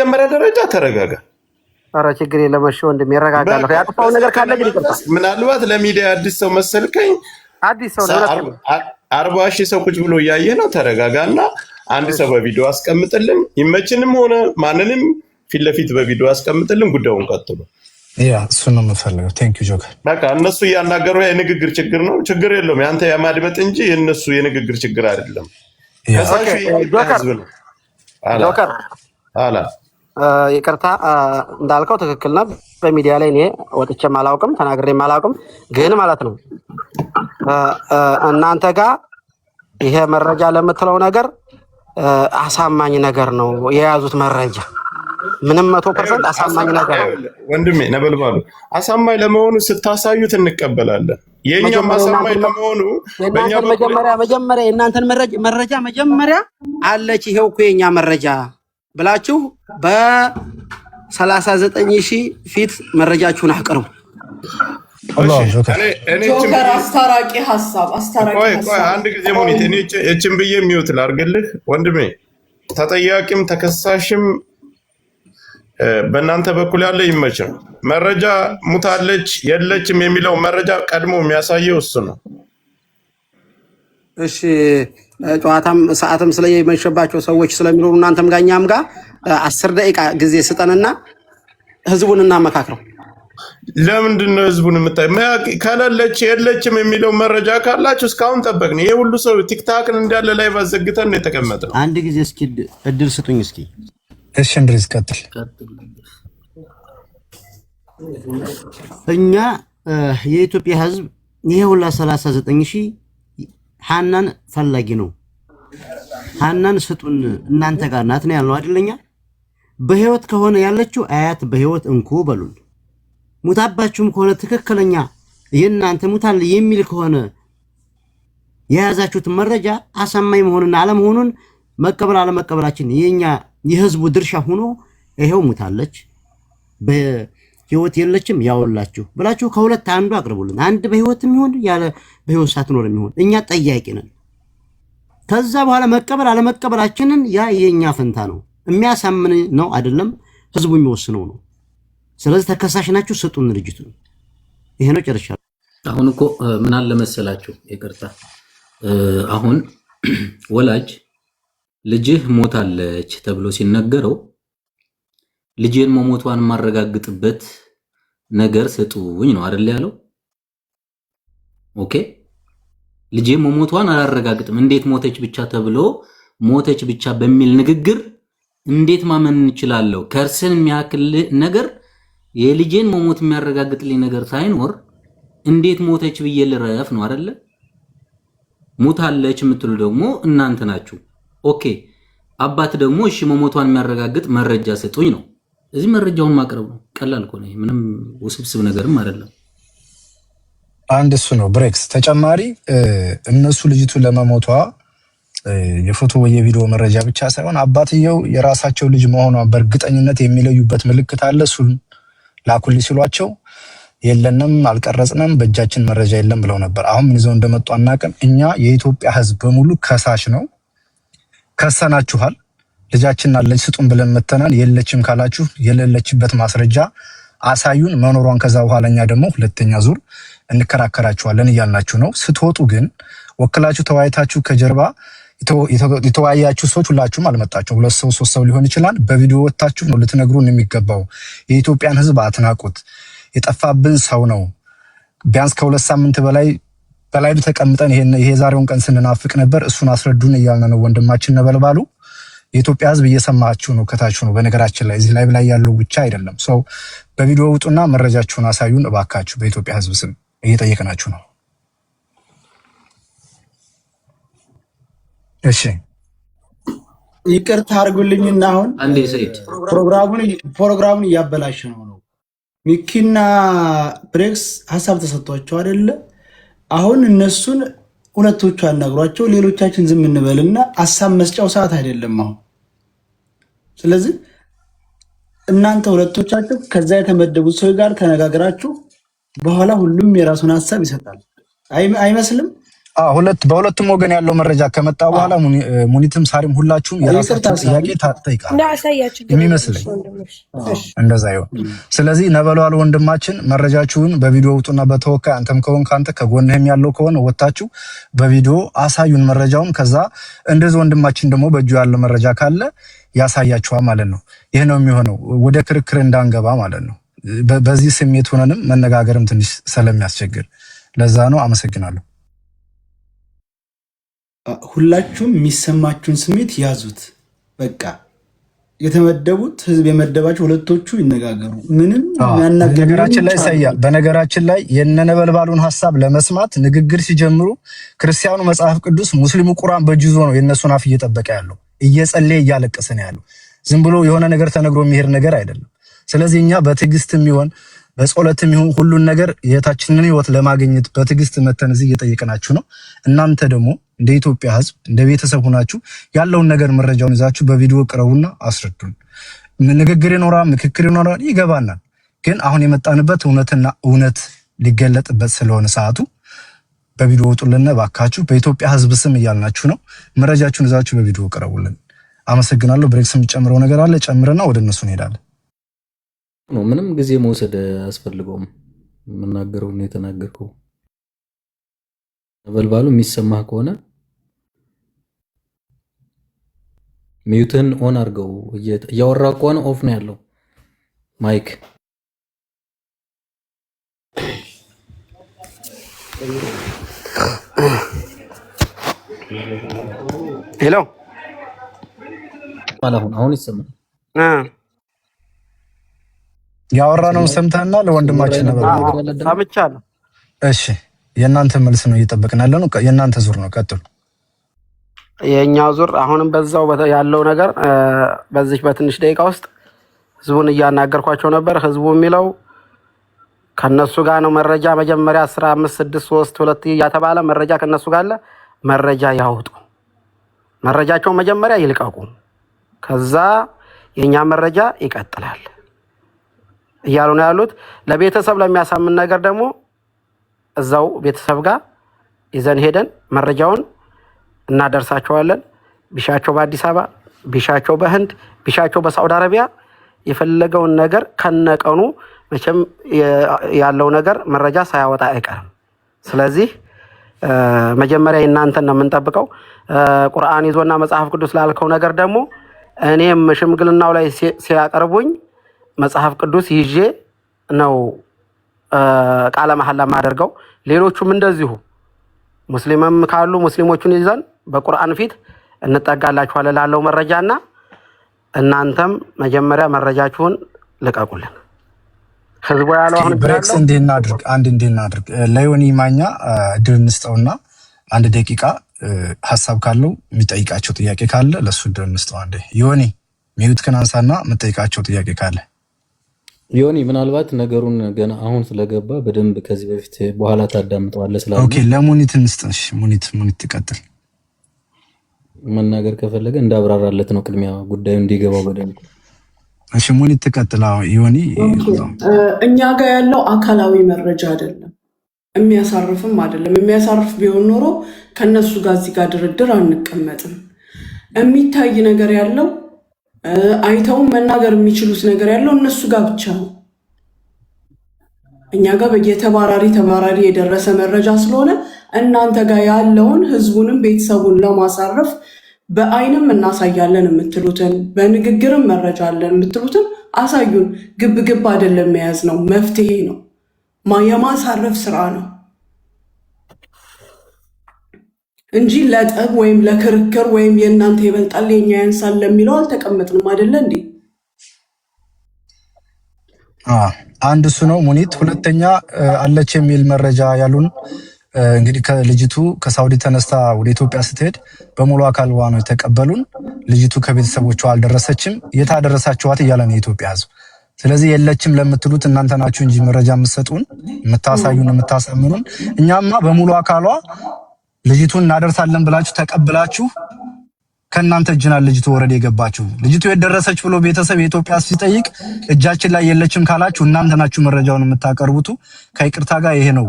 በመጀመሪያ ደረጃ ተረጋጋ። ኧረ ችግር የለም እሺ ወንድም ይረጋጋለሁ። ያጠፋው ነገር ካለ ግን ይቅርታ። ምናልባት ለሚዲያ አዲስ ሰው መሰልከኝ። አዲስ ሰው ነው 40,000 ሰው ቁጭ ብሎ እያየ ነው። ተረጋጋና አንድ ሰው በቪዲዮ አስቀምጥልን። ይመችንም ሆነ ማንንም ፊት ለፊት በቪዲዮ አስቀምጥልን። ጉዳዩን ቀጥሉ። ያ እሱ ነው የምፈልገው። ቴንክ ዩ ጆከር። በቃ እነሱ እያናገሩ የንግግር ችግር ነው። ችግር የለውም። ያንተ የማድመጥ እንጂ የእነሱ የንግግር ችግር አይደለም። ጆከር ይቅርታ እንዳልከው ትክክል ነው። በሚዲያ ላይ እኔ ወጥቼም አላውቅም ተናግሬም አላውቅም። ግን ማለት ነው እናንተ ጋር ይሄ መረጃ ለምትለው ነገር አሳማኝ ነገር ነው የያዙት መረጃ። ምንም 100% አሳማኝ ነገር ነው ወንድሜ። ነበልባሉ አሳማኝ ለመሆኑ ስታሳዩት እንቀበላለን። የኛም አሳማኝ ለመሆኑ በእኛ መጀመሪያ የእናንተን መረጃ መጀመሪያ አለች። ይሄው እኮ የኛ መረጃ ብላችሁ በ39,000 ፊት መረጃችሁን አቅርቡ። ጆከር አስታራቂ ሐሳብ አንድ ጊዜ ሞኒት እኔ እቺን ብዬ የሚውት ላርግልህ ወንድሜ። ተጠያቂም ተከሳሽም በእናንተ በኩል ያለ ይመችም። መረጃ ሙታለች የለችም የሚለው መረጃ ቀድሞ የሚያሳየው እሱ ነው። እሺ ጨዋታም ሰዓትም ስለየመሸባቸው ሰዎች ስለሚኖሩ እናንተም ጋር እኛም ጋር 10 ደቂቃ ጊዜ ስጠንና ህዝቡን እናመካክረው። ለምንድን ነው ህዝቡን ከሌለች የለችም የሚለው መረጃ ካላችሁ እስካሁን ጠበቅን። ይሄ ሁሉ ሰው ቲክታክን እንዳለ ላይ ባዘግተን ነው የተቀመጠው። አንድ ጊዜ እስኪ እድል ስጡኝ እስኪ። እሺ እንድሪስ ቀጥል። እኛ የኢትዮጵያ ህዝብ ይሄ ሁላ 39,000 ሐናን ፈላጊ ነው። ሐናን ስጡን እናንተ ጋር ናት ነው ያልነው አይደለኛ? በህይወት ከሆነ ያለችው አያት በህይወት እንኩ በሉን። ሙታባችሁም ከሆነ ትክክለኛ የእናንተ ሙታል የሚል ከሆነ የያዛችሁት መረጃ አሳማኝ መሆኑን አለመሆኑን መቀበል አለመቀበላችን የኛ የህዝቡ ድርሻ ሆኖ ይሄው ሙታለች በህይወት የለችም ያውላችሁ ብላችሁ ከሁለት አንዱ አቅርቡልን። አንድ በህይወትም ይሁን ያለ በህይወት ሳትኖርም ይሁን እኛ ጠያቂ ነን። ከዛ በኋላ መቀበል አለመቀበላችንን ያ የኛ ፈንታ ነው። የሚያሳምን ነው አይደለም ህዝቡ የሚወስነው ነው። ስለዚህ ተከሳሽ ናችሁ፣ ስጡን ድርጅቱ። ይሄ ነው ጨርሻለሁ። አሁን እኮ ምን አለ መሰላችሁ፣ ይቅርታ አሁን ወላጅ ልጅህ ሞታለች ተብሎ ሲነገረው ልጄን መሞቷን ማረጋግጥበት ነገር ስጡኝ ነው አይደል ያለው? ኦኬ ልጄን መሞቷን አላረጋግጥም እንዴት ሞተች ብቻ ተብሎ ሞተች ብቻ በሚል ንግግር እንዴት ማመን እንችላለን? ከርስን የሚያክል ነገር የልጄን መሞት የሚያረጋግጥልኝ ነገር ሳይኖር እንዴት ሞተች ብዬ ልረፍ ነው አይደለ? ሞታለች የምትሉ ደግሞ እናንተ ናችሁ። ኦኬ አባት ደግሞ እሺ መሞቷን የሚያረጋግጥ መረጃ ስጡኝ ነው። እዚህ መረጃውን ማቅረብ ነው። ቀላል እኮ ነው። ምንም ውስብስብ ነገርም አይደለም። አንድ እሱ ነው ብሬክስ። ተጨማሪ እነሱ ልጅቱ ለመሞቷ የፎቶ የቪዲዮ መረጃ ብቻ ሳይሆን አባትየው የራሳቸው ልጅ መሆኗን በእርግጠኝነት የሚለዩበት ምልክት አለ። እሱን ላኩልኝ ሲሏቸው የለንም አልቀረጽንም በእጃችን መረጃ የለም ብለው ነበር። አሁን ምን ይዘው እንደመጡ አናውቅም። እኛ የኢትዮጵያ ሕዝብ በሙሉ ከሳሽ ነው። ከሰናችኋል። ልጃችን አለች ስጡን ብለን መተናል። የለችም ካላችሁ የሌለችበት ማስረጃ አሳዩን መኖሯን። ከዛ በኋላ እኛ ደግሞ ሁለተኛ ዙር እንከራከራችኋለን እያልናችሁ ነው። ስትወጡ ግን ወክላችሁ ተወያይታችሁ ከጀርባ የተወያያችሁ ሰዎች ሁላችሁም አልመጣችሁ። 2 ሰው 3 ሰው ሊሆን ይችላል። በቪዲዮ ወጣችሁ ነው ልትነግሩን የሚገባው። የኢትዮጵያን ህዝብ አትናቁት። የጠፋብን ሰው ነው። ቢያንስ ከ2 ሳምንት በላይ ተቀምጠን ይሄ ዛሬውን ቀን ስንናፍቅ ነበር። እሱን አስረዱን እያልን ነው። ወንድማችን ነበልባሉ የኢትዮጵያ ህዝብ እየሰማችሁ ነው፣ ከታችሁ ነው። በነገራችን ላይ እዚህ ላይ ያለው ብቻ አይደለም። ሰው በቪዲዮ ውጡና መረጃችሁን አሳዩን እባካችሁ። በኢትዮጵያ ህዝብ ስም እየጠየቅናችሁ ነው። እሺ ይቅርታ አድርጉልኝና አሁን አንዴ ሰይድ ፕሮግራሙን እያበላሽ ነው። ሚኪና ብሬክስ ሀሳብ ተሰጥቷቸው አይደለ? አሁን እነሱን ሁለቶቹ አናግሯቸው፣ ሌሎቻችን ዝም እንበልና ሀሳብ መስጫው ሰዓት አይደለም አሁን። ስለዚህ እናንተ ሁለቶቻችሁ ከዛ የተመደቡት ሰው ጋር ተነጋግራችሁ በኋላ ሁሉም የራሱን ሀሳብ ይሰጣል። አይመስልም? በሁለቱም ወገን ያለው መረጃ ከመጣ በኋላ ሙኒትም ሳሪም ሁላችሁም የራሳችሁን ጥያቄ ታጠይቃላችሁ የሚመስለኝ እንደዛ ይሆን። ስለዚህ ነበልባል ወንድማችን መረጃችሁን በቪዲዮ ውጡና በተወካይ አንተም ከሆንክ አንተ ከጎንህም ያለው ከሆነ ወጣችሁ በቪዲዮ አሳዩን መረጃውን። ከዛ እንደዚህ ወንድማችን ደግሞ በእጁ ያለው መረጃ ካለ ያሳያችኋል ማለት ነው። ይሄ ነው የሚሆነው፣ ወደ ክርክር እንዳንገባ ማለት ነው። በዚህ ስሜት ሆነንም መነጋገርም ትንሽ ስለሚያስቸግር ለዛ ነው። አመሰግናለሁ። ሁላችሁም የሚሰማችሁን ስሜት ያዙት። በቃ የተመደቡት ህዝብ የመደባቸው ሁለቶቹ ይነጋገሩ። ምንም በነገራችን ላይ የነበልባሉን ሐሳብ ለመስማት ንግግር ሲጀምሩ ክርስቲያኑ መጽሐፍ ቅዱስ፣ ሙስሊሙ ቁርአን በእጁ ይዞ ነው የነሱን አፍ እየጠበቀ ያለው፣ እየጸለየ እያለቀሰ ነው ያለው። ዝም ብሎ የሆነ ነገር ተነግሮ የሚሄድ ነገር አይደለም። ስለዚህ እኛ በትዕግስትም ይሁን በጸሎትም ይሁን ሁሉን ነገር የታችንን ህይወት ለማግኘት በትዕግስት መተን እዚህ እየጠየቅናችሁ ነው። እናንተ ደግሞ እንደ ኢትዮጵያ ህዝብ እንደ ቤተሰብ ሆናችሁ ያለውን ነገር መረጃውን ይዛችሁ በቪዲዮ ቅረቡና አስረዱን። ንግግር ይኖራል፣ ምክክር ይኖራል፣ ይገባናል። ግን አሁን የመጣንበት እውነትና እውነት ሊገለጥበት ስለሆነ ሰዓቱ በቪዲዮ ወጡልን ባካችሁ። በኢትዮጵያ ህዝብ ስም እያልናችሁ ነው። መረጃችሁን ይዛችሁ በቪዲዮ ቅረቡልን። አመሰግናለሁ። ብሬክስ የሚጨምረው ነገር አለ? ጨምረና ወደ እነሱ እንሄዳለን። ምንም ጊዜ መውሰድ አያስፈልገውም። የምናገረው ነው የተናገርከው። ነበልባሉ የሚሰማህ ከሆነ ሚዩትን ኦን አድርገው። እያወራ ከሆነ ኦፍ ነው ያለው ማይክ። ሄሎ አሁን ይሰማል። ያወራነውን ሰምተህና ለወንድማችን ነበር ሰምቻለሁ። እሺ የእናንተ መልስ ነው እየጠበቅን ያለ ነው። የእናንተ ዙር ነው፣ ቀጥሉ። የኛው ዙር አሁንም በዛው ያለው ነገር በዚህ በትንሽ ደቂቃ ውስጥ ህዝቡን እያናገርኳቸው ነበር። ህዝቡ የሚለው ከነሱ ጋር ነው። መረጃ መጀመሪያ 15 6 3 2 እያተባለ መረጃ ከነሱ ጋር አለ። መረጃ ያውጡ፣ መረጃቸው መጀመሪያ ይልቀቁ፣ ከዛ የኛ መረጃ ይቀጥላል እያሉ ነው ያሉት። ለቤተሰብ ለሚያሳምን ነገር ደግሞ እዛው ቤተሰብ ጋር ይዘን ሄደን መረጃውን እናደርሳቸዋለን። ቢሻቸው በአዲስ አበባ፣ ቢሻቸው በህንድ፣ ቢሻቸው በሳዑዲ አረቢያ የፈለገውን ነገር ከነቀኑ መቼም ያለው ነገር መረጃ ሳያወጣ አይቀርም። ስለዚህ መጀመሪያ እናንተን ነው የምንጠብቀው። ቁርአን ይዞና መጽሐፍ ቅዱስ ላልከው ነገር ደግሞ እኔም ሽምግልናው ላይ ሲያቀርቡኝ መጽሐፍ ቅዱስ ይዤ ነው ቃለ መሐላ ማደርገው። ሌሎቹም እንደዚሁ ሙስሊምም ካሉ ሙስሊሞቹን ይዘን በቁርአን ፊት እንጠጋላችኋለን ላለው መረጃና እናንተም መጀመሪያ መረጃችሁን ልቀቁልን። ህዝቡ ያለው አሁን ብሬክስ እንድናድርግ ለዮኒ ማኛ እድል እንስጠውና 1 ደቂቃ ሐሳብ ካለው የሚጠይቃቸው ጥያቄ ካለ ለሱ እድል እንስጠው። አንዴ ዮኒ ሚዩት ከናንሳና የምጠይቃቸው ጥያቄ ካለ ዮኒ ምናልባት ነገሩን ገና አሁን ስለገባ በደንብ ከዚህ በፊት በኋላ ታዳምጠዋለህ ስላለ ኦኬ ለሙኒት እንስጥሽ። ሙኒት ትቀጥል። መናገር ከፈለገ እንዳብራራለት ነው ቅድሚያ ጉዳዩ እንዲገባው በደንብ። እሺ ሙኒት ትቀጥል። ዮኒ እኛ ጋር ያለው አካላዊ መረጃ አይደለም፣ የሚያሳርፍም አይደለም። የሚያሳርፍ ቢሆን ኖሮ ከነሱ ጋር እዚህ ጋር ድርድር አንቀመጥም። የሚታይ ነገር ያለው አይተው መናገር የሚችሉት ነገር ያለው እነሱ ጋር ብቻ ነው። እኛ ጋር ተባራሪ የደረሰ መረጃ ስለሆነ እናንተ ጋር ያለውን ህዝቡንም ቤተሰቡን ለማሳረፍ በአይንም እናሳያለን የምትሉትን በንግግርም መረጃ አለን የምትሉትን አሳዩን። ግብ አይደለም መያዝ ነው፣ መፍትሄ ነው፣ የማሳረፍ ስራ ነው እንጂ ለጠብ ወይም ለክርክር ወይም የእናንተ ይበልጣል የኛ ያንሳል ለሚለው አልተቀመጥንም አይደለ እንዴ? አንድ እሱ ነው ሙኒት። ሁለተኛ አለች የሚል መረጃ ያሉን እንግዲህ ከልጅቱ ከሳውዲ ተነስታ ወደ ኢትዮጵያ ስትሄድ በሙሉ አካልዋ ነው የተቀበሉን። ልጅቱ ከቤተሰቦቿ አልደረሰችም። የታደረሳችኋት እያለ ነው የኢትዮጵያ ህዝብ። ስለዚህ የለችም ለምትሉት እናንተ ናችሁ እንጂ መረጃ የምትሰጡን የምታሳዩን የምታሳምኑን። እኛማ በሙሉ አካሏ ልጅቱን እናደርሳለን ብላችሁ ተቀብላችሁ ከእናንተ እጅና ልጅቱ ወረደ የገባችሁ። ልጅቱ የደረሰች ብሎ ቤተሰብ የኢትዮጵያ ሲጠይቅ እጃችን ላይ የለችም ካላችሁ እናንተ ናችሁ መረጃውን የምታቀርቡት። ከይቅርታ ጋር ይሄ ነው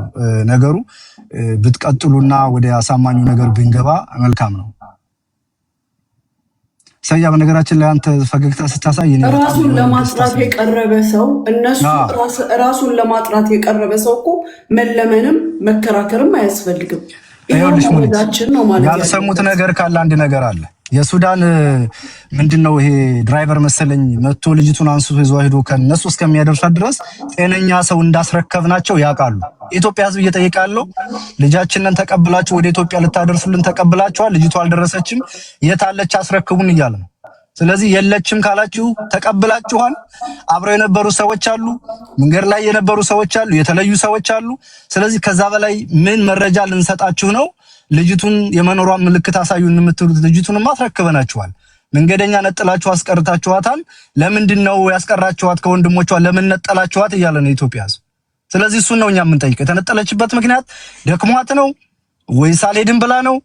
ነገሩ። ብትቀጥሉና ወደ አሳማኙ ነገር ብንገባ መልካም ነው። ሰያ በነገራችን ላይ አንተ ፈገግታ ስታሳይ ራሱን ለማጥራት የቀረበ ሰው እነሱ ራሱን ለማጥራት የቀረበ ሰው እኮ መለመንም መከራከርም አያስፈልግም። ይሄን ነው ማለት ያልሰሙት ነገር ካለ አንድ ነገር አለ። የሱዳን ምንድነው ይሄ ድራይቨር መሰለኝ መጥቶ ልጅቱን አንስቶ ይዞ ሄዶ ከነሱ እስከሚያደርሳት ድረስ ጤነኛ ሰው እንዳስረከብናቸው ያውቃሉ። ኢትዮጵያ ሕዝብ እየጠየቃለው ልጃችንን ተቀብላችሁ ወደ ኢትዮጵያ ልታደርሱልን ተቀብላችኋል፣ ልጅቷ አልደረሰችም፣ የታለች አስረክቡን እያለ ነው። ስለዚህ የለችም ካላችሁ ተቀብላችኋል። አብረው የነበሩ ሰዎች አሉ፣ መንገድ ላይ የነበሩ ሰዎች አሉ፣ የተለዩ ሰዎች አሉ። ስለዚህ ከዛ በላይ ምን መረጃ ልንሰጣችሁ ነው? ልጅቱን የመኖሯን ምልክት አሳዩን የምትሉት ልጅቱን ማስረክበናችኋል። መንገደኛ ነጥላችሁ አስቀርታችኋታል። ለምንድነው ያስቀራችኋት? ከወንድሞቿ ለምን ነጠላችኋት እያለ ነው ኢትዮጵያ ሕዝብ። ስለዚህ እሱን ነው እኛ የምንጠይቀው። የተነጠለችበት ምክንያት ደክሟት ነው ወይስ አልሄድም ብላ ነው?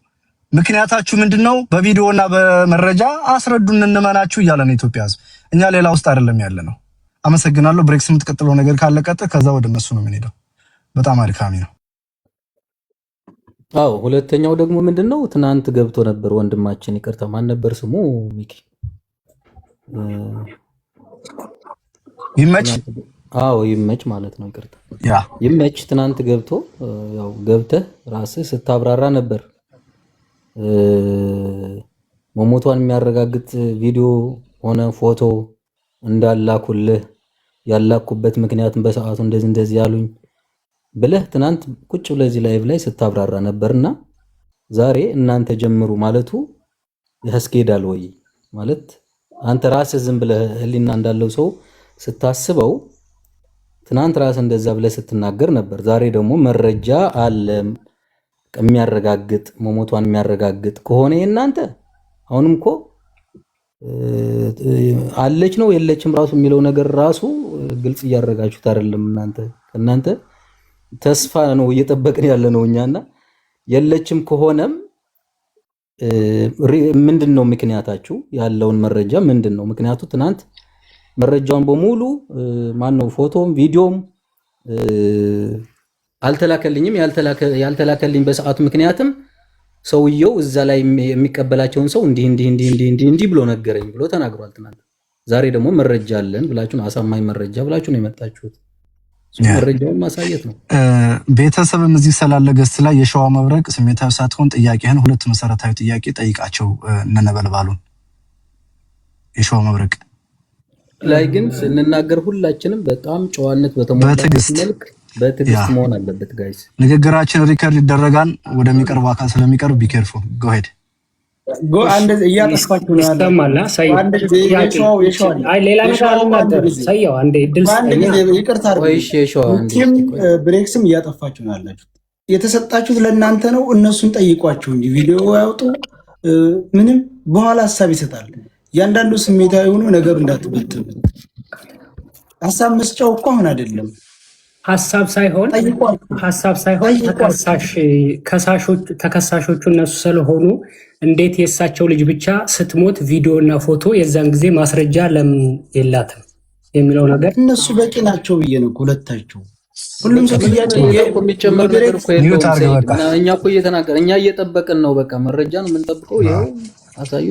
ምክንያታችሁ ምንድነው? በቪዲዮና በመረጃ አስረዱን እንመናችሁ እያለ ነው ኢትዮጵያ ሕዝብ። እኛ ሌላ ውስጥ አይደለም ያለ ነው። አመሰግናለሁ። ብሬክስ የምትቀጥለው ነገር ካለ ቀጥል፣ ከዛ ወደ እነሱ ነው የምንሄደው። በጣም አድካሚ ነው። አዎ ሁለተኛው ደግሞ ምንድነው? ትናንት ገብቶ ነበር ወንድማችን፣ ይቅርታ ማን ነበር ስሙ? ሚኪ ይመች። አዎ ይመች ማለት ነው። ይቅርታ ያ ይመች ትናንት ገብቶ ያው ገብተህ ራስህ ስታብራራ ነበር። መሞቷን የሚያረጋግጥ ቪዲዮ ሆነ ፎቶ እንዳላኩልህ ያላኩበት ምክንያቱም በሰዓቱ እንደዚህ ያሉኝ ብለህ ትናንት ቁጭ ብለህ እዚህ ላይቭ ላይ ስታብራራ ነበርና ዛሬ እናንተ ጀምሩ ማለቱ ያስኬዳል ወይ? ማለት አንተ ራስህ ዝም ብለህ ህሊና እንዳለው ሰው ስታስበው ትናንት ራስህ እንደዛ ብለህ ስትናገር ነበር። ዛሬ ደግሞ መረጃ አለ የሚያረጋግጥ መሞቷን የሚያረጋግጥ ከሆነ እናንተ አሁንም እኮ አለች ነው የለችም ራሱ የሚለው ነገር ራሱ ግልጽ እያረጋችሁት አይደለም። እናንተ ተስፋ ነው እየጠበቅን ያለ ነው እኛና የለችም ከሆነም ምንድነው ምክንያታችሁ? ያለውን መረጃ ምንድነው ምክንያቱ? ትናንት መረጃውን በሙሉ ማነው ፎቶም ቪዲዮም አልተላከልኝም። ያልተላከልኝ በሰዓቱ ምክንያቱም ሰውየው እዛ ላይ የሚቀበላቸውን ሰው እንዲህ ብሎ ነገረኝ ብሎ ተናግሯል ትናንት። ዛሬ ደግሞ መረጃ አለን ብላችሁ አሳማኝ መረጃ ብላችሁ ነው የመጣችሁት። መረጃውን ማሳየት ነው። ቤተሰብም እዚህ ስላለ ገስት ላይ የሸዋ መብረቅ ስሜታዊ ሳትሆን ጥያቄህን ሁለት መሰረታዊ ጥያቄ ጠይቃቸው እነነበልባሉን የሸዋ መብረቅ ላይ ግን ስንናገር ሁላችንም በጣም ጨዋነት በተሞላበት መልክ በትዕግስት መሆን አለበት ጋይስ። ንግግራችን ሪከርድ ይደረጋል፣ ወደሚቀርብ አካል ስለሚቀርብ ቢኬርፉ ጎ ሄድ ጎ አንድ እያጠፋችሁ ነው ያስተማላ ሳይው አይ ሌላ ነገር አልናገር ሳይው አንዴ ድል ይቅርታ አድርጉ። ብሬክስም እያጠፋችሁ ነው ያላችሁት። የተሰጣችሁት ለእናንተ ነው። እነሱን ጠይቋቸው እንጂ ቪዲዮ ያውጡ ምንም በኋላ ሐሳብ ይሰጣል። ያንዳንዱ ስሜታዊ ሆኖ ነገሩ እንዳትበትም። ሐሳብ መስጫው እኮ አሁን አይደለም ሐሳብ ሳይሆን ተከሳሾቹ እነሱ ስለሆኑ እንዴት የእሳቸው ልጅ ብቻ ስትሞት ቪዲዮ እና ፎቶ የዛን ጊዜ ማስረጃ ለምን የላትም የሚለው ነገር እነሱ በቂ ናቸው ብዬ ነው። ሁለታቸው ሁሉም ሰው የሚጨመር ነገር እኮ የለውም። እኛ እኮ እየተናገርን እኛ እየጠበቅን ነው። በቃ መረጃ ነው የምንጠብቀው። ይኸው አሳዩ።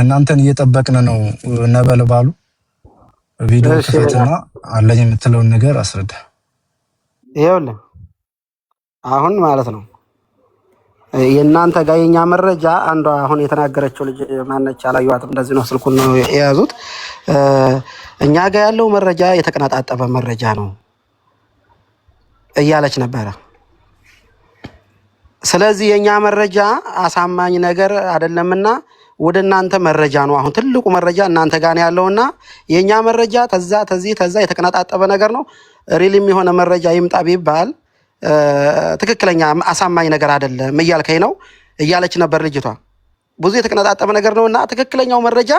እናንተን እየጠበቅን ነው። ነበልባሉ ቪዲዮ ክፈትና አለኝ የምትለውን ነገር አስረዳ። ይኸውልህ አሁን ማለት ነው የእናንተ ጋር የኛ መረጃ አንዷ አሁን የተናገረችው ልጅ ማነች? አላየኋትም። እንደዚህ ነው ስልኩን ነው የያዙት። እኛ ጋር ያለው መረጃ የተቀናጣጠበ መረጃ ነው እያለች ነበረ። ስለዚህ የኛ መረጃ አሳማኝ ነገር አይደለምና ወደ እናንተ መረጃ ነው። አሁን ትልቁ መረጃ እናንተ ጋር ነው ያለውና የኛ መረጃ ተዛ የተቀናጣጠበ ነገር ነው። ሪልም የሆነ መረጃ ይምጣ ቢባል ትክክለኛ አሳማኝ ነገር አይደለም እያልከኝ ነው እያለች ነበር ልጅቷ። ብዙ የተቀናጣጠበ ነገር ነውና ትክክለኛው መረጃ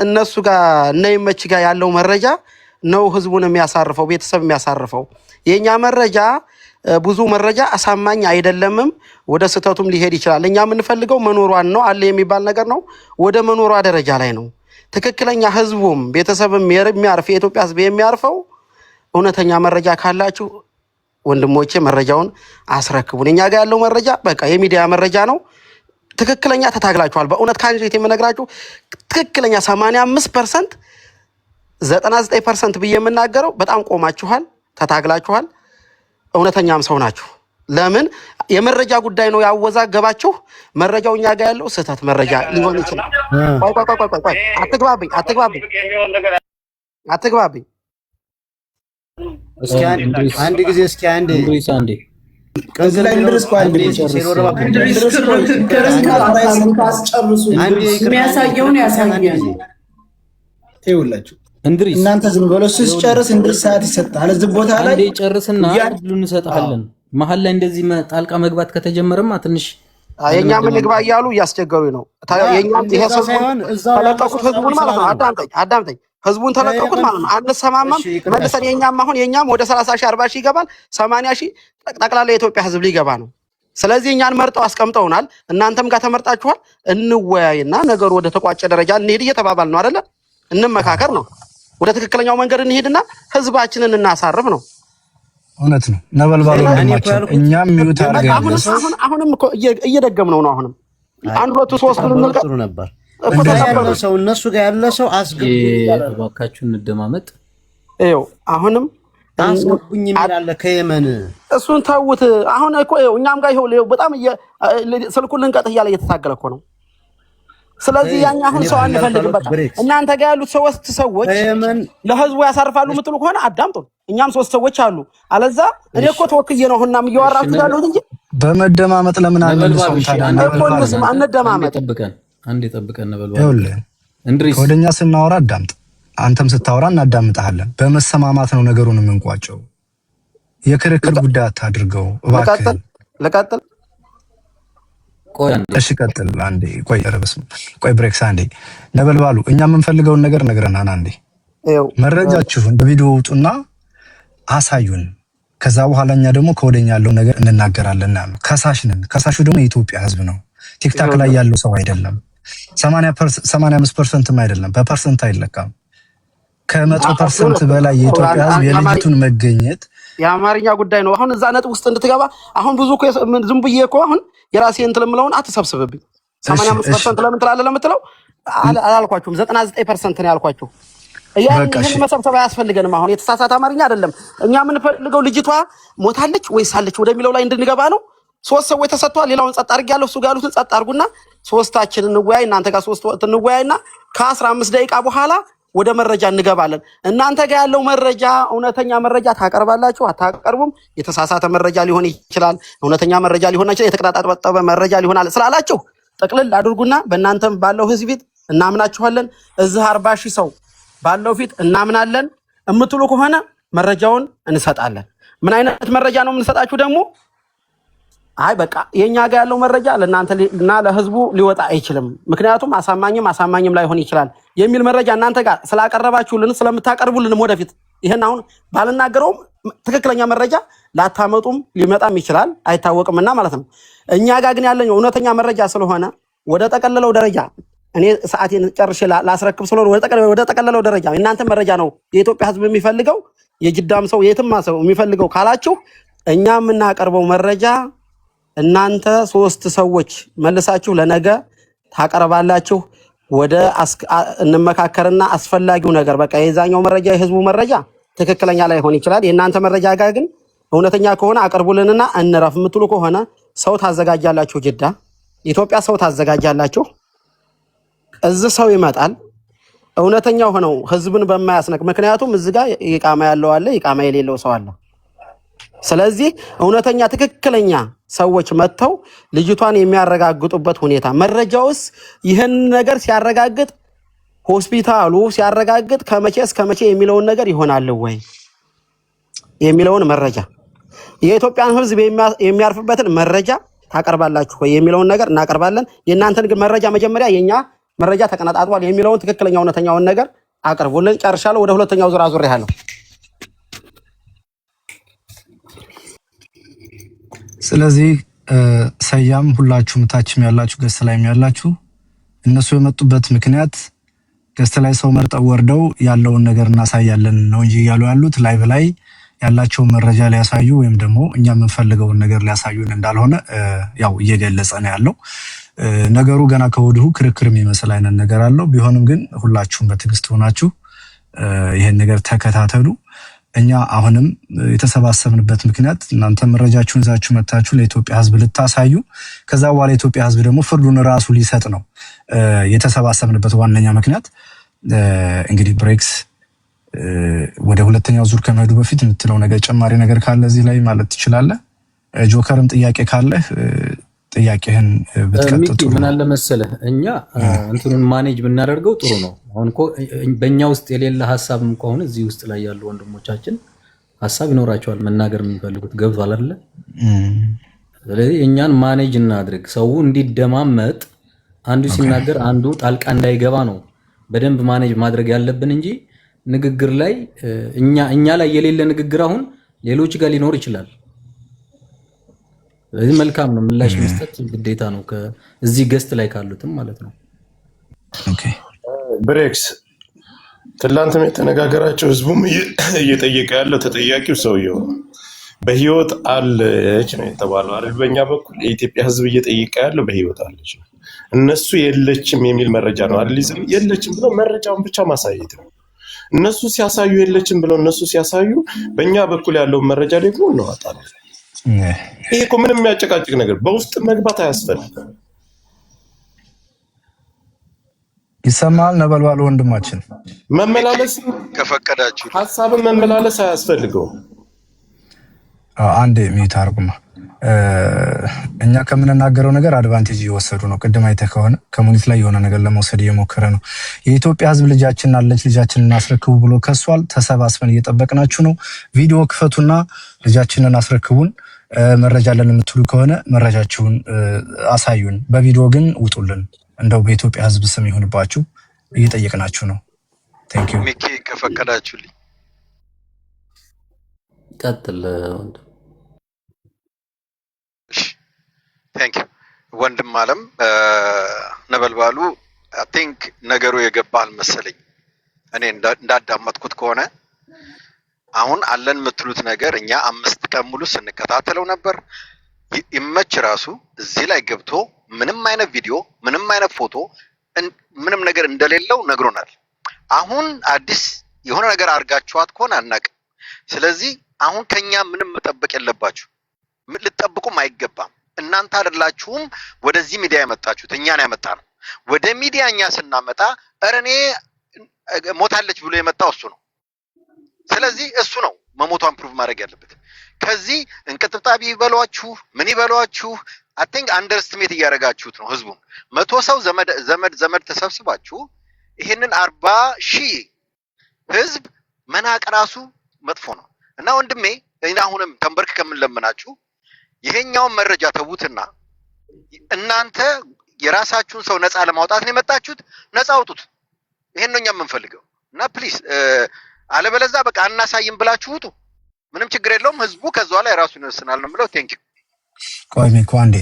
እነሱ ጋር እነ ይመች ጋር ያለው መረጃ ነው ህዝቡን የሚያሳርፈው፣ ቤተሰብ የሚያሳርፈው። የኛ መረጃ ብዙ መረጃ አሳማኝ አይደለምም፣ ወደ ስህተቱም ሊሄድ ይችላል። እኛ የምንፈልገው መኖሯን ነው አለ የሚባል ነገር ነው። ወደ መኖሯ ደረጃ ላይ ነው ትክክለኛ ህዝቡም ቤተሰብም የሚያርፍ የኢትዮጵያ ህዝብ የሚያርፈው። እውነተኛ መረጃ ካላችሁ ወንድሞቼ መረጃውን አስረክቡን። እኛ ጋር ያለው መረጃ በቃ የሚዲያ መረጃ ነው። ትክክለኛ ተታግላችኋል። በእውነት ካንጀት የምነግራችሁ ትክክለኛ 85% 99% ብዬ የምናገረው በጣም ቆማችኋል፣ ተታግላችኋል። እውነተኛም ሰው ናችሁ። ለምን የመረጃ ጉዳይ ነው ያወዛገባችሁ። መረጃው እኛ ጋር ያለው ስህተት መረጃ ሊሆን ይችላል። ቆይ አትግባብኝ። እስኪ አንድ ጊዜ የሚያሳየውን ያሳያል። ይኸውላችሁ እናንተ ዝም ብሎ ሲጨርስ እንድሪስ ሰዓት ይሰጣል። እዚህ ቦታ ላይ ጨርስና እንሰጣለን። መሀል ላይ እንደዚህ ጣልቃ መግባት ከተጀመረማ ትንሽ የኛ ምን ግባ እያሉ እያስቸገሩ ነው። የኛም ይሄ ሰውን ተለቀቁት ህዝቡን ማለት ነው። አዳምጠኝ ህዝቡን ተለቀቁት ማለት ነው። አንሰማማም መልሰን የኛም ወደ 30 ሺህ 40 ሺህ ይገባል። 80 ሺህ ጠቅላላ የኢትዮጵያ ህዝብ ሊገባ ነው። ስለዚህ እኛን መርጠው አስቀምጠውናል። እናንተም ጋር ተመርጣችኋል። እንወያይና ነገሩ ወደ ተቋጨ ደረጃ እንሄድ እየተባባል ነው አይደለ? እንመካከር ነው። ወደ ትክክለኛው መንገድ እንሄድና ህዝባችንን እናሳርፍ ነው። እውነት ነው። ነበልባሉ ነው። እኛም ሚዩት አድርገን አሁንም እኮ እየደገምነው ነው። አሁንም 1 2 3 እንልቀጥ ነበር ሰው እነሱ ጋር ያለ ሰው እባካችሁ እንደማመጥ ይኸው አሁንም አስገቡኝ የሚላለ ከየመን እሱን ተውት። አሁን እኮ ይኸው እኛም ጋር ይኸው በጣም ስልኩን ልንቀጥ እያለ እየተታገለ እኮ ነው። ስለዚህ ያኛ አሁን ሰው አንፈልግም። በቃ እናንተ ጋር ያሉት 3 ሰዎች ለህዝቡ ያሳርፋሉ የምትሉ ከሆነ አዳምጡን። እኛም 3 ሰዎች አሉ። አለዛ እኔ እኮ ተወክዬ ነው አሁንናም እያወራችሁ ያሉት እንጂ በመደማመጥ ለምን አንልሰው ታዲያ? አንደማመጥ አንዴ ጠብቀን ነበልባል ይኸውልህ እንድሪስ ወደኛ ስናወራ አዳምጥ፣ አንተም ስታወራ እናዳምጣለን። በመሰማማት ነው ነገሩን የምንቋጨው። የክርክር ጉዳይ አታድርገው እባክህ። ለቀጥል እሺ ቀጥል። አንዴ ቆይ ቆይ ብሬክስ አንዴ ነበልባሉ እኛ የምንፈልገውን ነገር ነግረናል። አንዴ መረጃችሁን በቪዲዮ ውጡና አሳዩን። ከዛ በኋላ እኛ ደግሞ ከወደኛ ያለው ነገር እንናገራለን። ከሳሽ ነን። ከሳሹ ደግሞ የኢትዮጵያ ህዝብ ነው። ቲክታክ ላይ ያለው ሰው አይደለም። 85% አይደለም፣ በፐርሰንት አይለካም። ከ100% በላይ የኢትዮጵያ ህዝብ የልጅቱን መገኘት የአማርኛ ጉዳይ ነው። አሁን እዛ ነጥብ ውስጥ እንድትገባ አሁን ብዙ እኮ ዝም ብዬ እኮ አሁን የራሴን እንትን የምለውን አትሰብስብብኝ። 85% ለምን ትላለህ ለምትለው አላልኳችሁም። 99% ነው ያልኳችሁ። ይሄን መሰብሰብ አያስፈልገንም። አሁን የተሳሳተ አማርኛ አይደለም። እኛ የምንፈልገው ልጅቷ ሞታለች ወይስ አለች ወደሚለው ላይ እንድንገባ ነው። 3 ሰዎች ተሰጥቷል። ሌላውን ጸጥ አድርጌያለሁ። እሱ ጋር ያሉትን ጸጥ አድርጉና 3ታችን እንወያይ። እናንተ ጋር 3 እንወያይና ከ15 ደቂቃ በኋላ ወደ መረጃ እንገባለን። እናንተ ጋር ያለው መረጃ እውነተኛ መረጃ ታቀርባላችሁ አታቀርቡም? የተሳሳተ መረጃ ሊሆን ይችላል፣ እውነተኛ መረጃ ሊሆን ይችላል፣ የተቀጣጠበ መረጃ ሊሆናል ስላላችሁ ጠቅልል አድርጉና በእናንተም ባለው ህዝብ ፊት እናምናችኋለን። እዚህ 40 ሺህ ሰው ባለው ፊት እናምናለን እምትሉ ከሆነ መረጃውን እንሰጣለን። ምን አይነት መረጃ ነው የምንሰጣችሁ ደግሞ? አይ በቃ የኛ ጋር ያለው መረጃ ለእናንተና ለህዝቡ ሊወጣ አይችልም፣ ምክንያቱም አሳማኝም ላይሆን ይችላል የሚል መረጃ እናንተ ጋር ስላቀረባችሁልን ስለምታቀርቡልን ወደፊት ይሄን አሁን ባልናገረውም ትክክለኛ መረጃ ላታመጡም ሊመጣም ይችላል አይታወቅምና ማለት ነው። እኛ ጋር ግን ያለኝ እውነተኛ መረጃ ስለሆነ ወደ ጠቀለለው ደረጃ እኔ ሰዓቴን ጨርሼ ላስረክብ ስለሆነ ወደ ጠቀለለው ደረጃ እናንተ መረጃ ነው የኢትዮጵያ ህዝብ የሚፈልገው፣ የጅዳም ሰው የትማ ሰው የሚፈልገው ካላችሁ እኛ የምናቀርበው መረጃ እናንተ 3 ሰዎች መልሳችሁ ለነገ ታቀርባላችሁ። ወደ እንመካከርና አስፈላጊው ነገር በቃ የዛኛው መረጃ የህዝቡ መረጃ ትክክለኛ ላይሆን ይችላል። የእናንተ መረጃ ጋር ግን እውነተኛ ከሆነ አቅርቡልንና እንረፍ የምትሉ ከሆነ ሰው ታዘጋጃላችሁ። ጅዳ ኢትዮጵያ ሰው ታዘጋጃላችሁ። እዚህ ሰው ይመጣል እውነተኛው ሆነው ህዝብን በማያስነቅ ምክንያቱም እዚህ ጋር ይቃማ ያለው አለ፣ ይቃማ የሌለው ሰው አለ። ስለዚህ እውነተኛ ትክክለኛ ሰዎች መጥተው ልጅቷን የሚያረጋግጡበት ሁኔታ መረጃውስ ይህን ነገር ሲያረጋግጥ ሆስፒታሉ ሲያረጋግጥ ከመቼ እስከ መቼ የሚለውን ነገር ይሆናል ወይ የሚለውን መረጃ የኢትዮጵያን ህዝብ የሚያርፍበትን መረጃ ታቀርባላችሁ ወይ የሚለውን ነገር እናቀርባለን። የእናንተን ግን መረጃ መጀመሪያ የኛ መረጃ ተቀናጣጥቷል የሚለውን ትክክለኛ እውነተኛውን ነገር አቅርቡልን። ጨርሻለሁ። ወደ ሁለተኛው ዙር አዙሬያለሁ። ስለዚህ ሰያም ሁላችሁም ታችም ያላችሁ ገስት ላይም ያላችሁ እነሱ የመጡበት ምክንያት ገስት ላይ ሰው መርጠው ወርደው ያለውን ነገር እናሳያለን ነው እንጂ ያሉ ያሉት ላይቭ ላይ ያላቸውን መረጃ ሊያሳዩ ወይም ደግሞ እኛ የምንፈልገውን ነገር ሊያሳዩን እንዳልሆነ ያው እየገለጸ ነው ያለው። ነገሩ ገና ከወዲሁ ክርክር የሚመስል አይነት ነገር አለው። ቢሆንም ግን ሁላችሁም በትዕግስት ሆናችሁ ይሄን ነገር ተከታተሉ። እኛ አሁንም የተሰባሰብንበት ምክንያት እናንተ መረጃችሁን ይዛችሁ መታችሁ ለኢትዮጵያ ሕዝብ ልታሳዩ፣ ከዛ በኋላ የኢትዮጵያ ሕዝብ ደግሞ ፍርዱን ራሱ ሊሰጥ ነው የተሰባሰብንበት ዋነኛ ምክንያት። እንግዲህ ብሬክስ ወደ ሁለተኛው ዙር ከመሄዱ በፊት የምትለው ነገር ጨማሪ ነገር ካለ እዚህ ላይ ማለት ትችላለህ። ጆከርም ጥያቄ ካለህ ጥያቄህን ብትቀጥሉ። ምን አለ መሰለህ እኛ እንትኑን ማኔጅ ብናደርገው ጥሩ ነው። አሁን እኮ በእኛ ውስጥ የሌለ ሀሳብም ከሆነ እዚህ ውስጥ ላይ ያሉ ወንድሞቻችን ሀሳብ ይኖራቸዋል መናገር የሚፈልጉት ገብቷል አይደለ? ስለዚህ እኛን ማኔጅ እናድርግ። ሰው እንዲደማመጥ አንዱ ሲናገር አንዱ ጣልቃ እንዳይገባ ነው በደንብ ማኔጅ ማድረግ ያለብን እንጂ ንግግር ላይ እኛ ላይ የሌለ ንግግር አሁን ሌሎች ጋር ሊኖር ይችላል። ስለዚህ መልካም ነው ምላሽ መስጠት ግዴታ ነው ከዚህ ገስት ላይ ካሉትም ማለት ነው። ኦኬ ብሬክስ ትላንትም የተነጋገራቸው ህዝቡም እየጠየቀ ያለው ተጠያቂው ሰውየው በህይወት አለች ነው የተባለው አይደል? በእኛ በኩል የኢትዮጵያ ህዝብ እየጠየቀ ያለው በህይወት አለች ነው። እነሱ የለችም የሚል መረጃ ነው አይደል? የለችም ብለው መረጃውን ብቻ ማሳየት ነው። እነሱ ሲያሳዩ የለችም ብለው እነሱ ሲያሳዩ በእኛ በኩል ያለውን መረጃ ደግሞ እናወጣለን። ይሄ እኮ ምንም የሚያጨቃጭቅ ነገር በውስጥ መግባት አያስፈልግም። ይሰማል ነበልባሉ ወንድማችን መመላለስ ከፈቀዳችሁ ሀሳብን መመላለስ አያስፈልገውም። አንድ ሚዩት አርጉማ። እኛ ከምንናገረው ነገር አድቫንቴጅ እየወሰዱ ነው። ቅድም አይተህ ከሆነ ኮሙኒቲ ላይ የሆነ ነገር ለመውሰድ እየሞከረ ነው። የኢትዮጵያ ህዝብ ልጃችን አለች ልጃችንን አስረክቡ ብሎ ከሷል። ተሰባስበን እየጠበቅናችሁ ነው። ቪዲዮ ክፈቱና ልጃችንን አስረክቡን። መረጃ አለን የምትሉ ከሆነ መረጃችሁን አሳዩን። በቪዲዮ ግን ውጡልን። እንደው በኢትዮጵያ ህዝብ ስም ይሁንባችሁ እየጠየቅናችሁ ነው። ቴንክ ዩ ሚኪ ከፈቀዳችሁልኝ ቀጥል። ቴንክ ዩ ወንድም አለም ነበልባሉ አይ ቲንክ ነገሩ የገባል መሰለኝ። እኔ እንዳዳመጥኩት ከሆነ አሁን አለን የምትሉት ነገር እኛ 5 ቀን ሙሉ ስንከታተለው ነበር። ይመች ራሱ እዚህ ላይ ገብቶ ምንም አይነት ቪዲዮ ምንም አይነት ፎቶ ምንም ነገር እንደሌለው ነግሮናል። አሁን አዲስ የሆነ ነገር አድርጋችኋት ከሆነ አናውቅም። ስለዚህ አሁን ከኛ ምንም መጠበቅ የለባችሁ፣ ልትጠብቁም አይገባም። እናንተ አይደላችሁም ወደዚህ ሚዲያ ያመጣችሁት፣ እኛን ያመጣ ነው። ወደ ሚዲያ እኛ ስናመጣ እኔ ሞታለች ብሎ የመጣው እሱ ነው። ስለዚህ እሱ ነው መሞቷን ፕሩቭ ማድረግ ያለበት። ከዚህ እንቅጥብጣቢ ይበሏችሁ ምን ይበሏችሁ አይ ቲንክ አንደርስቲሜት እያደረጋችሁት ነው ህዝቡን። 100 ሰው ዘመድ ተሰብስባችሁ ይሄንን 40,000 ህዝብ መናቅ ራሱ መጥፎ ነው። እና ወንድሜ እኔ አሁንም ተንበርክ ከምንለምናችሁ ይሄኛውን መረጃ ተዉትና እናንተ የራሳችሁን ሰው ነፃ ለማውጣት ነው የመጣችሁት፣ ነፃ አውጡት። ይሄን ነው እኛ የምንፈልገው። እና ፕሊዝ አለበለዚያ በቃ አናሳይም ብላችሁ ውጡ። ምንም ችግር የለውም። ህዝቡ ከዛው ላይ ራሱን ይወስናል ነው የምለው። ቴንክ ዩ። ቆይ ሚኮ አንዴ።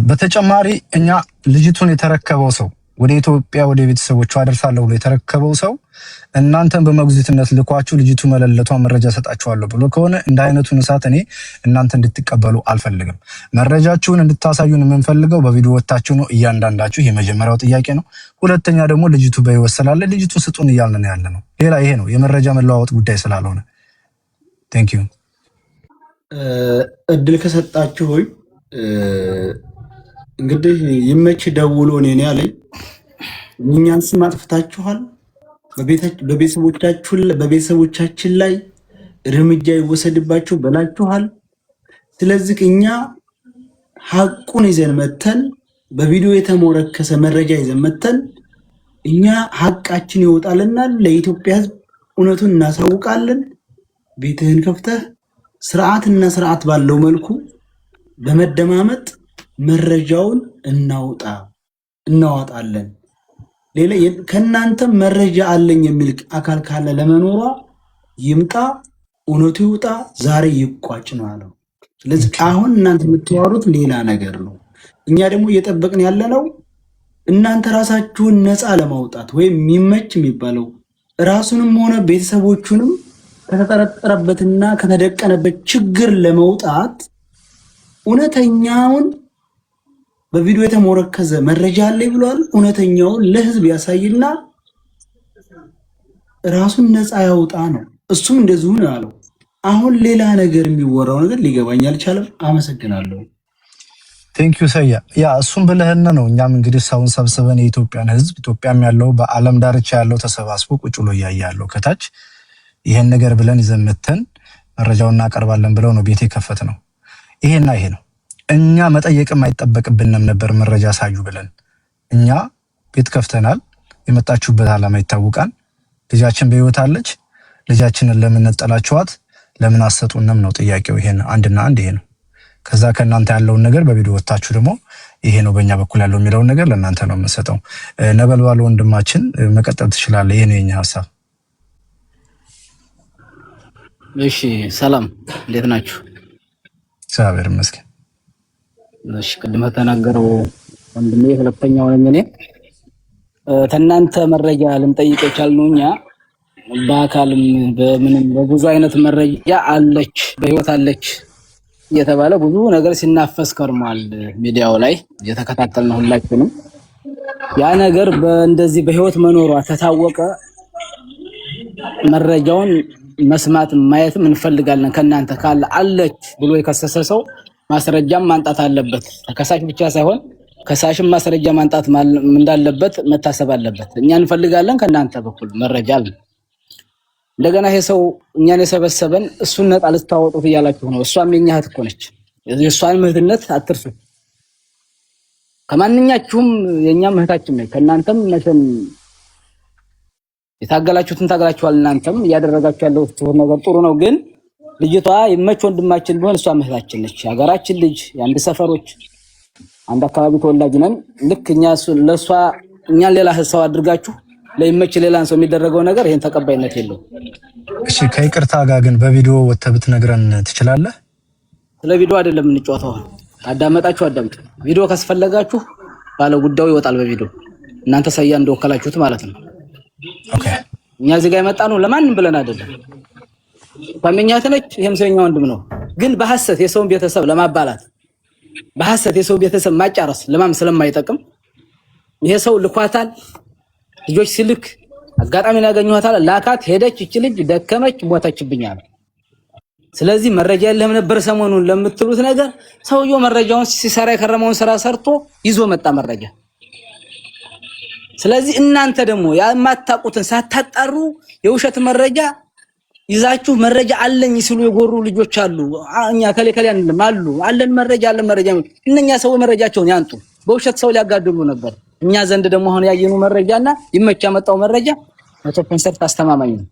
በተጨማሪ እኛ ልጅቱን የተረከበው ሰው ወደ ኢትዮጵያ ወደ ቤተሰቦቿ አደርሳለሁ ብሎ የተረከበው ሰው እናንተን በመጉዚትነት ልኳችሁ ልጅቱ መለለቷን መረጃ ሰጣችኋለሁ ብሎ ከሆነ እንደ አይነቱን እሳት እኔ እናንተ እንድትቀበሉ አልፈልግም። መረጃችሁን እንድታሳዩን የምንፈልገው በቪዲዮ ወጣችሁ ነው እያንዳንዳችሁ። የመጀመሪያው ጥያቄ ነው። ሁለተኛ ደግሞ ልጅቱ በህይወት ስላለ ልጅቱ ስጡን እያልን ነው ያለ ነው። ሌላ ይሄ ነው የመረጃ መለዋወጥ ጉዳይ ስላልሆነ ቴንክ ዩ። እድል ከሰጣችሁኝ እንግዲህ ይመች ደውሎ እኔ ያለኝ እኛን ስም አጥፍታችኋል፣ በቤተሰቦቻችን ላይ እርምጃ ይወሰድባችሁ ብላችኋል። ስለዚህ እኛ ሐቁን ይዘን መተን በቪዲዮ የተሞረከሰ መረጃ ይዘን መተን እኛ ሐቃችን ይወጣልናል። ለኢትዮጵያ ህዝብ እውነቱን እናሳውቃለን። ቤትህን ከፍተህ ስርዓትና ስርዓት ባለው መልኩ በመደማመጥ መረጃውን እናወጣለን። ሌላ ከናንተ መረጃ አለኝ የሚል አካል ካለ ለመኖሯ ይምጣ፣ እውነቱ ይውጣ፣ ዛሬ ይቋጭ ነው አለው። ስለዚህ አሁን እናንተ የምትዋሩት ሌላ ነገር ነው። እኛ ደግሞ እየጠበቅን ያለነው እናንተ ራሳችሁን ነፃ ለማውጣት ወይም የሚመች የሚባለው ራሱንም ሆነ ቤተሰቦቹንም ከተጠረጠረበትና ከተደቀነበት ችግር ለመውጣት እውነተኛውን በቪዲዮ የተሞረከዘ መረጃ አለ ብሏል። እውነተኛውን ለህዝብ ያሳይና ራሱን ነፃ ያውጣ ነው። እሱም እንደዚሁ ነው ያለው። አሁን ሌላ ነገር የሚወራው ነገር ሊገባኝ አልቻለም። አመሰግናለሁ። ቴንክ ዩ ሰያ። ያ እሱም ብለህና ነው። እኛም እንግዲህ ሰውን ሰብስበን የኢትዮጵያን ህዝብ ኢትዮጵያም ያለው በአለም ዳርቻ ያለው ተሰባስቦ ቁጭ ብሎ እያያለው ከታች ይሄን ነገር ብለን ይዘምተን መረጃውን እናቀርባለን ብለው ነው ቤት የከፈት ነው። ይሄና ይሄ ነው። እኛ መጠየቅም አይጠበቅብንም ነበር መረጃ ሳዩ ብለን። እኛ ቤት ከፍተናል። የመጣችሁበት ዓላማ ይታወቃል። ልጃችን በህይወት አለች። ልጃችንን ለምን ነጠላችኋት? ለምን አሰጡንም ነው ጥያቄው። ይሄን አንድና አንድ ይሄ ነው። ከዛ ከናንተ ያለውን ነገር በቪዲዮ ወጣችሁ ደግሞ ይሄ ነው በእኛ በኩል ያለው የሚለውን ነገር ለናንተ ነው የምንሰጠው። ነበልባሉ ወንድማችን መቀጠል ትችላለህ። ይሄ ነው የኛ ሐሳብ። እሺ ሰላም፣ እንዴት ናችሁ? እግዚአብሔር ይመስገን። እሺ ቅድም ተናገረው ወንድሜ ሁለተኛው ነኝ እኔ። ተናንተ መረጃ ልንጠይቅ የቻልነው እኛ በአካልም በምንም በብዙ አይነት መረጃ አለች በህይወት አለች እየተባለ ብዙ ነገር ሲናፈስ ከርሟል። ሚዲያው ላይ እየተከታተልን ሁላችንም ያ ነገር በእንደዚህ በህይወት መኖሯ ተታወቀ መረጃውን መስማት ማየትም እንፈልጋለን። ከናንተ ካለ አለች ብሎ የከሰሰ ሰው ማስረጃም ማንጣት አለበት። ተከሳሽ ብቻ ሳይሆን ከሳሽም ማስረጃ ማንጣት እንዳለበት መታሰብ አለበት። እኛ እንፈልጋለን ከናንተ በኩል መረጃ አለ። እንደገና ይሄ ሰው እኛን የሰበሰበን እሱን ነጣ ልታወጡት እያላችሁ ነው። እሷም የኛ እህት እኮ ነች። የእሷን እህትነት አትርሱ። ከማንኛችሁም የኛም እህታችን ነች። ከናንተም መቼም የታገላችሁትን ታገላችኋል። እናንተም እያደረጋችሁ ያለው ነገር ጥሩ ነው። ግን ልጅቷ የመች ወንድማችን ቢሆን እሷም እህታችን ነች። ሀገራችን ልጅ የአንድ ሰፈሮች አንድ አካባቢ ተወላጅ ነን። ልክ እኛ ለሷ እኛን ሌላ ሰው አድርጋችሁ ለይመች ሌላን ሰው የሚደረገው ነገር ይሄን ተቀባይነት የለው። እሺ ከይቅርታ ጋር ግን በቪዲዮ ወጥተህ ብትነግረን ትችላለህ? ስለ ቪዲዮ አይደለም እንጫወተው። አዳመጣችሁ አዳምጡ። ቪዲዮ ካስፈለጋችሁ ባለ ጉዳዩ ይወጣል በቪዲዮ እናንተ ሳያ እንደወከላችሁት ማለት ነው። ኦኬ እኛ እዚህ ጋር የመጣ ነው ለማንም ብለን አይደለም። ታመኛት ነች። ይሄም ሰውኛ ወንድም ነው። ግን በሐሰት የሰውን ቤተሰብ ለማባላት በሐሰት የሰው ቤተሰብ ማጫረስ ለማም ስለማይጠቅም ይሄ ሰው ልኳታል። ልጆች ሲልክ አጋጣሚ ያገኙታል። ላካት ሄደች። እቺ ልጅ ደከመች ሞተችብኛል። ስለዚህ መረጃ የለም ነበር ሰሞኑን ለምትሉት ነገር ሰውየው መረጃውን ሲሰራ የከረመውን ስራ ሰርቶ ይዞ መጣ መረጃ። ስለዚህ እናንተ ደግሞ ያማታቁትን ሳታጣሩ የውሸት መረጃ ይዛችሁ መረጃ አለኝ ሲሉ የጎሩ ልጆች አሉ። እኛ ከለከለ አሉ አለን መረጃ እነኛ ሰው መረጃቸውን ያንጡ። በውሸት ሰው ሊያጋድሉ ነበር። እኛ ዘንድ ደግሞ አሁን ያየነው መረጃና ይመች ያመጣው መረጃ 100% አስተማማኝ ነው።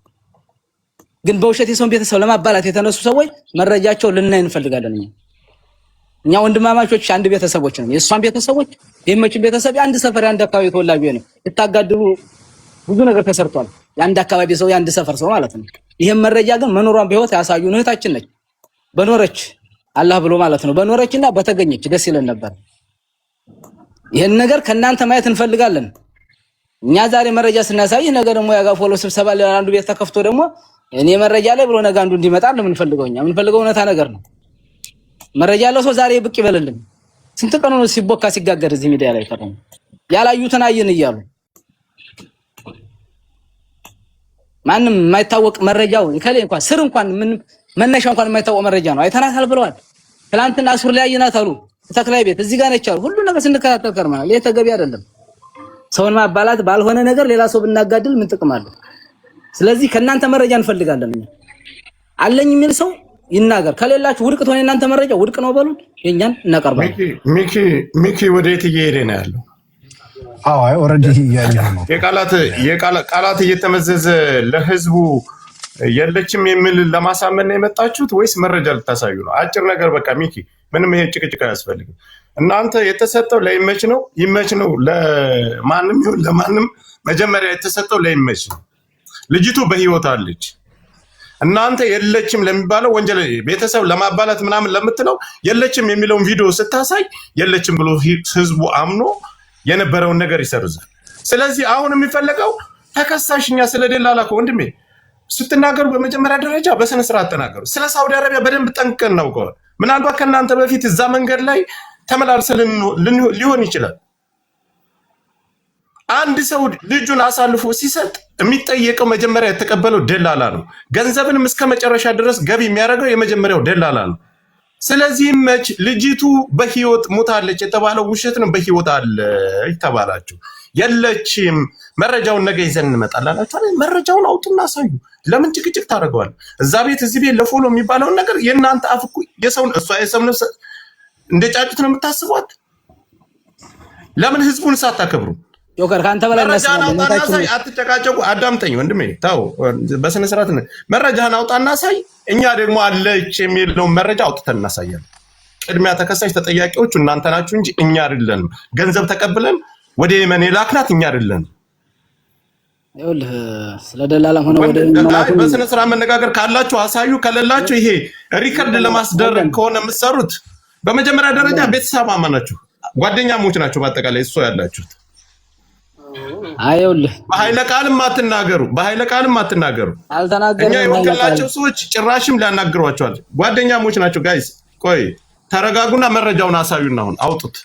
ግን በውሸት የሰውን ቤተሰብ ለማባላት የተነሱ ሰዎች መረጃቸው ልናይ እንፈልጋለን። እኛ ወንድማማቾች አንድ ቤተሰቦች ነን። የሷን ቤተሰቦች የመችን ቤተሰብ አንድ ሰፈር አንድ አካባቢ ተወላጅ ነው። የታጋድሉ ብዙ ነገር ተሰርቷል። የአንድ አካባቢ ሰው የአንድ ሰፈር ሰው ማለት ነው። ይሄን መረጃ ግን መኖሯን በህይወት ያሳዩን እህታችን ነች። በኖረች አላህ ብሎ ማለት ነው። በኖረችና በተገኘች ደስ ይለን ነበር። ይሄን ነገር ከናንተ ማየት እንፈልጋለን። እኛ ዛሬ መረጃ ስናሳይ ነገር ደግሞ ያጋፎሎ ስብሰባ ለአንዱ ቤት ተከፍቶ ደግሞ እኔ መረጃ ላይ ብሎ ነገ አንዱ እንዲመጣ ነው የምንፈልገው። እኛ የምንፈልገው እውነታ ነገር ነው። መረጃ ያለው ሰው ዛሬ ብቅ ይበልልን። ስንት ቀኑ ነው ሲቦካ ሲጋገር እዚህ ሚዲያ ላይ ከረም ያላዩትን አየን እያሉ ማንም የማይታወቅ መረጃው ይከለ እንኳን ስር እንኳን ምን መነሻ እንኳን የማይታወቅ መረጃ ነው አይተናታል ብለዋል። ትላንትና ሱር ላይ አየናት አሉ። ተክላይ ቤት እዚህ ጋር ነች አሉ። ሁሉ ነገር ስንከታተል ከርማል። ይሄ ተገቢ አይደለም። ሰውን ማባላት ባልሆነ ነገር ሌላ ሰው ብናጋድል ምን ጥቅም አለው? ስለዚህ ከናንተ መረጃ እንፈልጋለን። አለኝ የሚል ሰው ይናገር። ከሌላችሁ ውድቅ ተሆነ እናንተ መረጃ ውድቅ ነው በሉን። የኛን እናቀርባለን። ሚኪ ወዴት እየሄደ ነው ያለው? አይ ኦሬዲ ያየው ነው። ቃላት እየተመዘዘ ለህዝቡ የለችም የሚል ለማሳመን ነው የመጣችሁት ወይስ መረጃ ልታሳዩ ነው? አጭር ነገር በቃ ሚኪ፣ ምንም ይሄ ጭቅጭቅ አያስፈልግም። እናንተ የተሰጠው ለይመች ነው። ይመች ነው ለማንም ይሁን ለማንም፣ መጀመሪያ የተሰጠው ለይመች ነው። ልጅቱ በህይወት አለች። እናንተ የለችም ለሚባለው ወንጀል ቤተሰብ ለማባላት ምናምን ለምትለው የለችም የሚለውን ቪዲዮ ስታሳይ የለችም ብሎ ህዝቡ አምኖ የነበረውን ነገር ይሰርዛል። ስለዚህ አሁን የሚፈለገው ተከሳሽኛ ስለደላላ ወንድሜ ስትናገሩ በመጀመሪያ ደረጃ በስነ ስርዓት ተናገሩ። ስለ ሳውዲ አረቢያ በደንብ ጠንቅቀን እናውቀዋል። ምናልባት ከእናንተ በፊት እዛ መንገድ ላይ ተመላልሰን ሊሆን ይችላል። አንድ ሰው ልጁን አሳልፎ ሲሰጥ የሚጠየቀው መጀመሪያ የተቀበለው ደላላ ነው። ገንዘብንም እስከ መጨረሻ ድረስ ገቢ የሚያደርገው የመጀመሪያው ደላላ ነው። ስለዚህም መች ልጅቱ በህይወት ሞታለች የተባለው ውሸት ነው። በህይወት አለች ተባላችሁ፣ የለችም። መረጃውን ነገ ይዘን እንመጣለን አላችሁ። መረጃውን አውጡና አሳዩ። ለምን ጭቅጭቅ ታደርገዋል? እዛ ቤት እዚህ ቤት ለፎሎ የሚባለውን ነገር የእናንተ አፍ እኮ የሰውን እሷ የሰው ነፍስ እንደ ጫጩት ነው የምታስቧት። ለምን ህዝቡን ሳታከብሩ? ጆከር ካንተ በላይ መረጃን አውጣና ሳይ። አትጨቃጨቁ። አዳምጠኝ ወንድሜ፣ ታው በስነ ስርዓት መረጃን አውጣና ሳይ። እኛ ደግሞ አለች የሚለውን መረጃ አውጥተን እናሳያለን። ቅድሚያ ተከሳሽ ተጠያቂዎቹ እናንተ ናችሁ እንጂ እኛ አይደለንም። ገንዘብ ተቀብለን ወደ የመን የላክናት እኛ አይደለንም። ይኸውልህ ስለ ደላላም ሆነ ወደ በስነ ስርዓት መነጋገር ካላችሁ አሳዩ። ከሌላችሁ ይሄ ሪከርድ ለማስደረግ ከሆነ የምትሰሩት በመጀመሪያ ደረጃ ቤተሰብ አማናችሁ ጓደኛሞች ናቸው። በአጠቃላይ እሱ ያላችሁት አይውልህ በኃይለ ቃልም አትናገሩ፣ በኃይለ ቃልም አትናገሩ። እኛ የወከላቸው ሰዎች ጭራሽም ሊያናግሯቸዋል። ጓደኛሞች ናቸው። ጋይስ ቆይ ተረጋጉና መረጃውን አሳዩና አሁን አውጡት።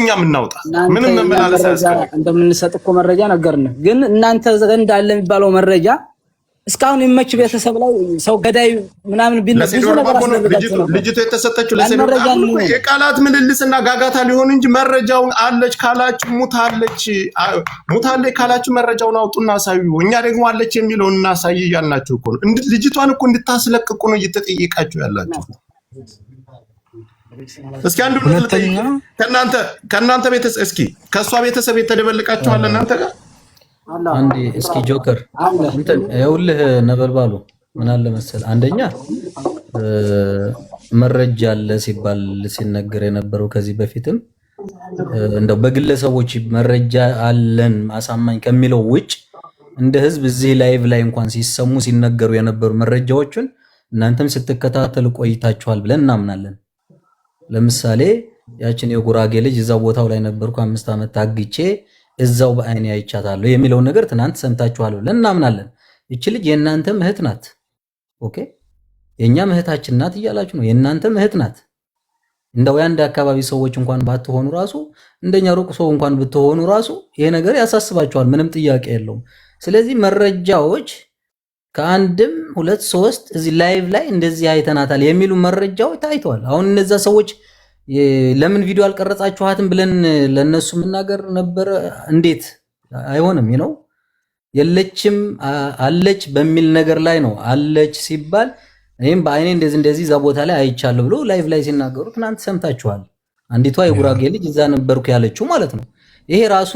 እኛ የምናውጣ ምንም መመላለስ አያስፈልግም። እንደምንሰጥ እኮ መረጃ ነገርን። ግን እናንተ ዘንድ አለ የሚባለው መረጃ እስካሁን የመች ቤተሰብ ላይ ሰው ገዳይ ምናምን ቢነሱ ልጅቱ የተሰጠችው የቃላት ምልልስና ጋጋታ ሊሆን እንጂ መረጃውን አለች ካላችሁ ሙታለች ካላችሁ መረጃውን አውጡና አሳዩ። እኛ ደግሞ አለች የሚለውን እናሳይ እያልናችሁ እኮ ነው። ልጅቷን እኮ እንድታስለቅቁ ነው እየተጠየቃችሁ ያላችሁ። እስኪ አንድ ከእናንተ ቤተሰብ እስኪ ከእሷ ቤተሰብ የተደበልቃችኋል እናንተ ጋር አንዴ እስኪ ጆከር እንትን ይኸውልህ ነበልባሉ ምን አለ መሰል፣ አንደኛ መረጃ አለ ሲባል ሲነገር የነበረው ከዚህ በፊትም እንደው በግለሰቦች መረጃ አለን ማሳማኝ ከሚለው ውጭ እንደ ህዝብ እዚህ ላይቭ ላይ እንኳን ሲሰሙ ሲነገሩ የነበሩ መረጃዎችን እናንተም ስትከታተሉ ቆይታችኋል ብለን እናምናለን። ለምሳሌ ያችን የጉራጌ ልጅ እዛው ቦታው ላይ ነበርኩ 5 ዓመት ታግቼ እዛው በአይኔ አይቻታለሁ የሚለው ነገር ትናንት ሰምታችኋል ብለን እናምናለን። እቺ ልጅ የእናንተም እህት ናት። ኦኬ የኛም እህታችን ናት እያላችሁ ነው። የእናንተም እህት ናት። እንደው የአንድ አካባቢ ሰዎች እንኳን ባትሆኑ ራሱ እንደኛ ሩቅ ሰው እንኳን ብትሆኑ ራሱ ይሄ ነገር ያሳስባችኋል። ምንም ጥያቄ የለውም። ስለዚህ መረጃዎች ከአንድም 2 3 እዚህ ላይቭ ላይ እንደዚህ አይተናታል የሚሉ መረጃዎች ታይተዋል። አሁን እነዛ ሰዎች ለምን ቪዲዮ አልቀረጻችኋትም ብለን ለነሱ መናገር ነበር? እንዴት አይሆንም? ነው የለችም አለች በሚል ነገር ላይ ነው። አለች ሲባል እኔም በአይኔ እንደዚህ እዛ ቦታ ላይ አይቻለሁ ብሎ ላይቭ ላይ ሲናገሩ ትናንት ሰምታችኋል። አንዲቷ የጉራጌ ልጅ እዛ ነበርኩ ያለችው ማለት ነው። ይሄ ራሱ